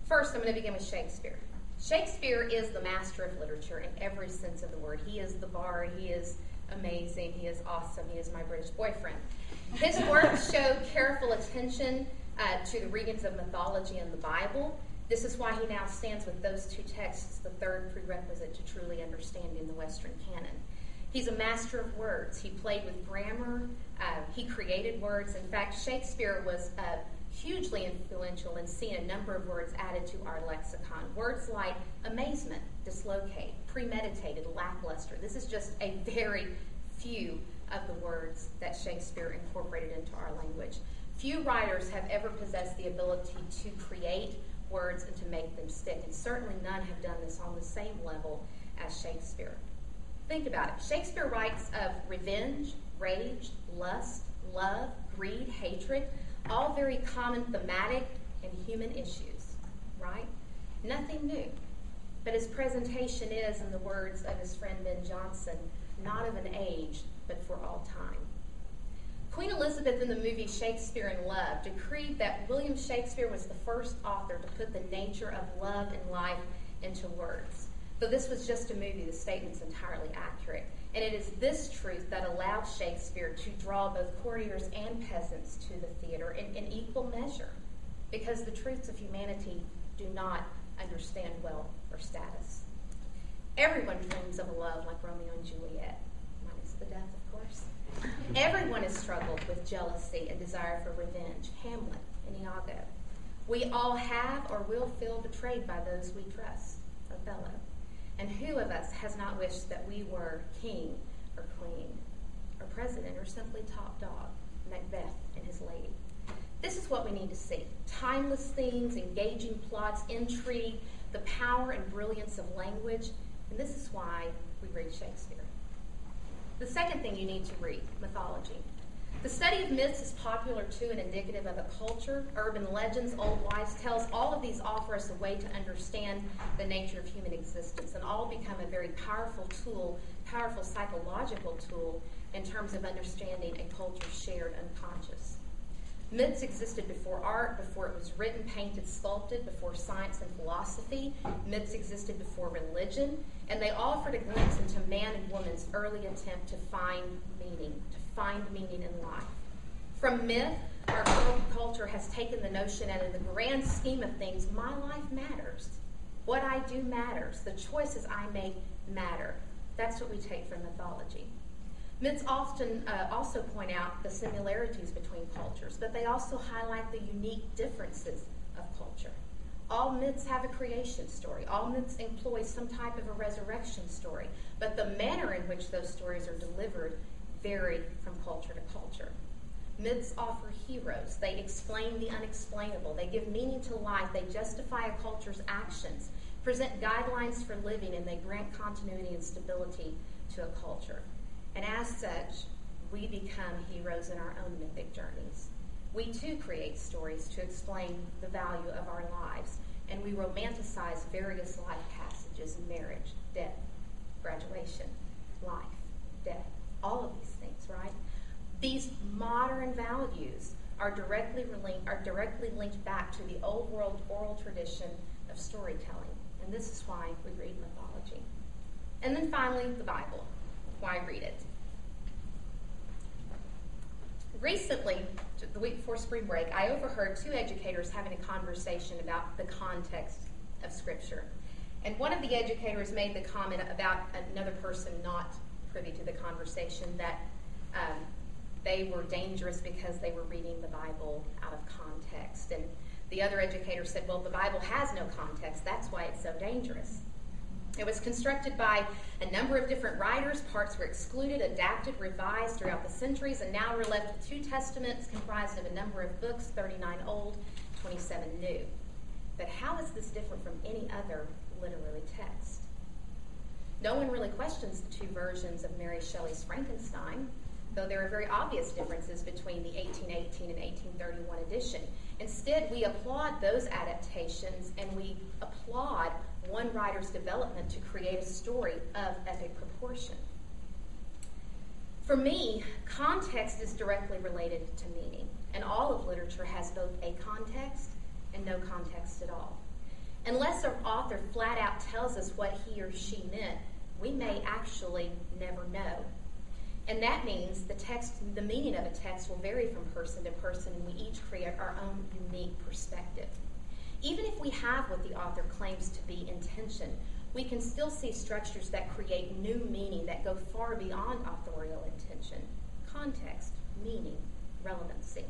First, I'm going to begin with Shakespeare. Shakespeare is the master of literature in every sense of the word. He is the bard. He is amazing. He is awesome. He is my British boyfriend. His works show careful attention to the readings of mythology and the Bible. This is why he now stands with those two texts, the third prerequisite to truly understanding the Western canon. He's a master of words. He played with grammar. He created words. In fact, Shakespeare was hugely influential in seeing a number of words added to our lexicon. Words like amazement, dislocate, premeditated, lackluster. This is just a very few of the words that Shakespeare incorporated into our language. Few writers have ever possessed the ability to create words and to make them stick, and certainly none have done this on the same level as Shakespeare. Think about it. Shakespeare writes of revenge, rage, lust, love, greed, hatred, all very common thematic and human issues, right? Nothing new. But his presentation is, in the words of his friend Ben Jonson, not of an age, but for all time. Queen Elizabeth in the movie Shakespeare in Love decreed that William Shakespeare was the first author to put the nature of love and life into words. Though this was just a movie, the statement's entirely accurate. And it is this truth that allowed Shakespeare to draw both courtiers and peasants to the theater in equal measure, because the truths of humanity do not understand wealth or status. Everyone dreams of a love like Romeo and Juliet, minus the death, of course. Everyone has struggled with jealousy and desire for revenge, Hamlet and Iago. We all have or will feel betrayed by those we trust, Othello. And who of us has not wished that we were king or queen or president or simply top dog, Macbeth and his lady? This is what we need to see. Timeless themes, engaging plots, intrigue, the power and brilliance of language. And this is why we read Shakespeare. The second thing you need to read, mythology. The study of myths is popular too and indicative of a culture. Urban legends, old wives' tales, all of these offer us a way to understand the nature of human existence, and all become a very powerful tool, powerful psychological tool in terms of understanding a culture's shared unconscious. Myths existed before art, before it was written, painted, sculpted, before science and philosophy. Myths existed before religion, and they offered a glimpse into man and woman's early attempt to find meaning in life. From myth, our culture has taken the notion that in the grand scheme of things, my life matters. What I do matters. The choices I make matter. That's what we take from mythology. Myths often also point out the similarities between cultures, but they also highlight the unique differences of culture. All myths have a creation story. All myths employ some type of a resurrection story, but the manner in which those stories are delivered vary from culture to culture. Myths offer heroes. They explain the unexplainable. They give meaning to life. They justify a culture's actions, present guidelines for living, and they grant continuity and stability to a culture. And as such, we become heroes in our own mythic journeys. We too create stories to explain the value of our lives, and we romanticize various life passages: marriage, death, graduation, life, death, all of these things, right? These modern values are directly linked back to the old world oral tradition of storytelling, and this is why we read mythology. And then finally, the Bible. Why read it? Recently, the week before spring break, I overheard two educators having a conversation about the context of Scripture. And one of the educators made the comment about another person not privy to the conversation that they were dangerous because they were reading the Bible out of context. And the other educator said, well, the Bible has no context. That's why it's so dangerous. It was constructed by a number of different writers. Parts were excluded, adapted, revised throughout the centuries, and now we're left with two testaments comprised of a number of books, 39 old, 27 new. But how is this different from any other literary text? No one really questions the two versions of Mary Shelley's Frankenstein, though there are very obvious differences between the 1818 and 1831 edition. Instead, we applaud those adaptations, and we applaud one writer's development to create a story of epic proportion. For me, context is directly related to meaning, and all of literature has both a context and no context at all. Unless an author flat out tells us what he or she meant, we may actually never know. And that means the meaning of a text will vary from person to person, and we each create our own unique perspective. Even if we have what the author claims to be intention, we can still see structures that create new meaning that go far beyond authorial intention. Context, meaning, relevancy.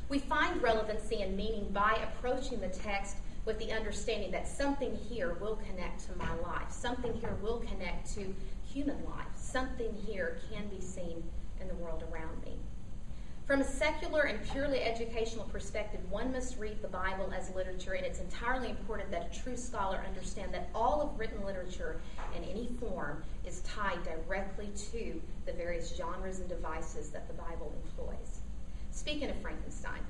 We find relevancy and meaning by approaching the text with the understanding that something here will connect to my life. Something here will connect to human life. Something here can be seen in the world around me. From a secular and purely educational perspective, one must read the Bible as literature, and it's entirely important that a true scholar understand that all of written literature in any form is tied directly to the various genres and devices that the Bible employs. Speaking of Frankenstein,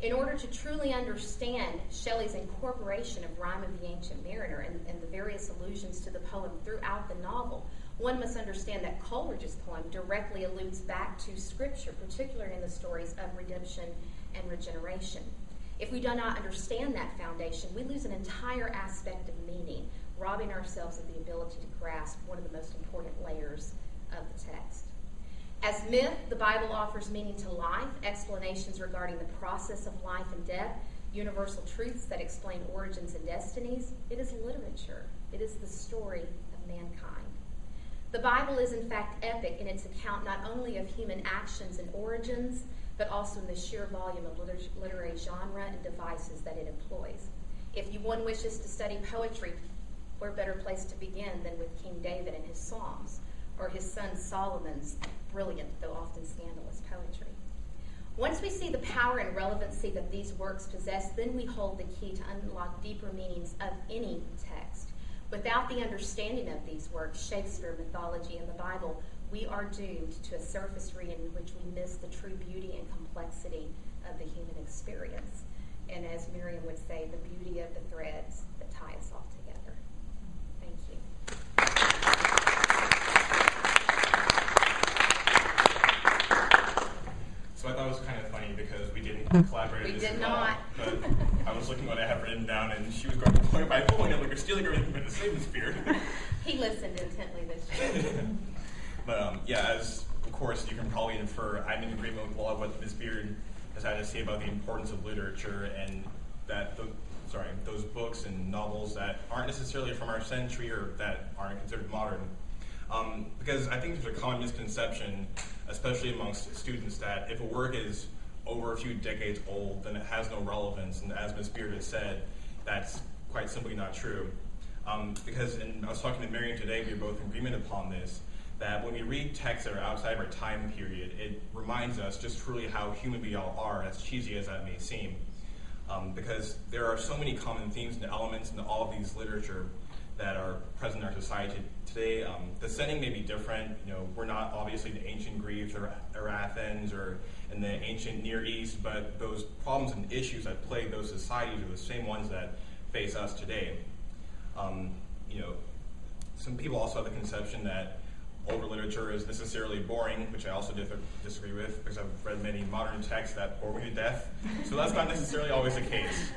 in order to truly understand Shelley's incorporation of Rime of the Ancient Mariner and the various allusions to the poem throughout the novel, one must understand that Coleridge's poem directly alludes back to Scripture, particularly in the stories of redemption and regeneration. If we do not understand that foundation, we lose an entire aspect of meaning, robbing ourselves of the ability to grasp one of the most important layers of the text. As myth, the Bible offers meaning to life, explanations regarding the process of life and death, universal truths that explain origins and destinies. It is literature. It is the story of mankind. The Bible is, in fact, epic in its account not only of human actions and origins, but also in the sheer volume of literary genre and devices that it employs. If one wishes to study poetry, where better place to begin than with King David and his Psalms, or his son Solomon's brilliant, though often scandalous, poetry. Once we see the power and relevancy that these works possess, then we hold the key to unlock deeper meanings of any text. Without the understanding of these works, Shakespeare, mythology, and the Bible, we are doomed to a surface reading in which we miss the true beauty and complexity of the human experience. And as Miriam would say, the beauty of the threads that tie us all together. Thank you. So I thought it was kind of funny because we didn't collaborate. We did not. But I was looking at what I have written down, and she was going point by point, and like, you're stealing everything from the Shakespeare. He listened intently this year. But as of course you can probably infer, I'm in agreement with a lot of what Ms. Beard has had to say about the importance of literature and that those books and novels that aren't necessarily from our century or that aren't considered modern. Because I think there's a common misconception, especially amongst students, that if a work is over a few decades old, then it has no relevance. And as Ms. Beard has said, that's quite simply not true. Because, and I was talking to Miriam today, we were both in agreement upon this, that when we read texts that are outside of our time period, it reminds us just truly how human we all are, as cheesy as that may seem. Because there are so many common themes and elements in all of these literature that are present in our society today. The setting may be different. We're not obviously the ancient Greeks or Athens or in the ancient Near East, but those problems and issues that plague those societies are the same ones that face us today. Some people also have the conception that older literature is necessarily boring, which I also disagree with, because I've read many modern texts that bore me to death. So that's not necessarily always the case.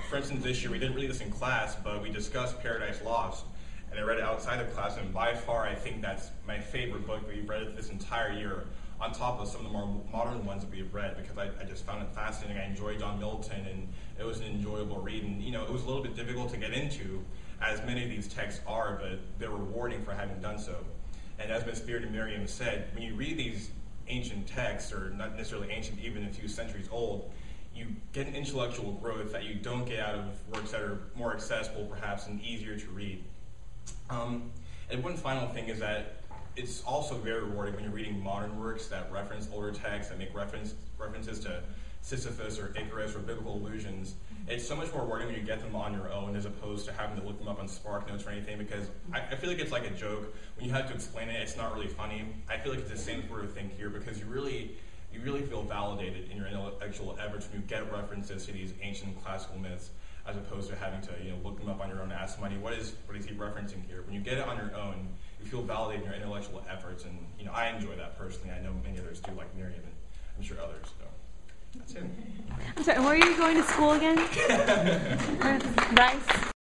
For instance, this year we didn't read this in class, but we discussed Paradise Lost, and I read it outside of class, and by far I think that's my favorite book we've read this entire year, on top of some of the more modern ones that we've read, because I just found it fascinating. I enjoyed John Milton, and it was an enjoyable read. And it was a little bit difficult to get into, as many of these texts are, but they're rewarding for having done so. And as Ms. Beard and Miriam said, when you read these ancient texts, or not necessarily ancient, even a few centuries old, you get an intellectual growth that you don't get out of works that are more accessible, perhaps, and easier to read. And one final thing is that it's also very rewarding when you're reading modern works that reference older texts, that make references to Sisyphus or Icarus or biblical allusions. It's so much more rewarding when you get them on your own as opposed to having to look them up on SparkNotes or anything, because I feel like it's like a joke. When you have to explain it, it's not really funny. I feel like it's the same sort of thing here, because you really feel validated in your intellectual efforts when you get references to these ancient classical myths, as opposed to having to look them up on your own and ask somebody, what is he referencing here? When you get it on your own, you feel validated in your intellectual efforts, and I enjoy that personally. I know many others do, like Miriam, and I'm sure others. So that's it. I'm sorry, where are you going to school again? Nice.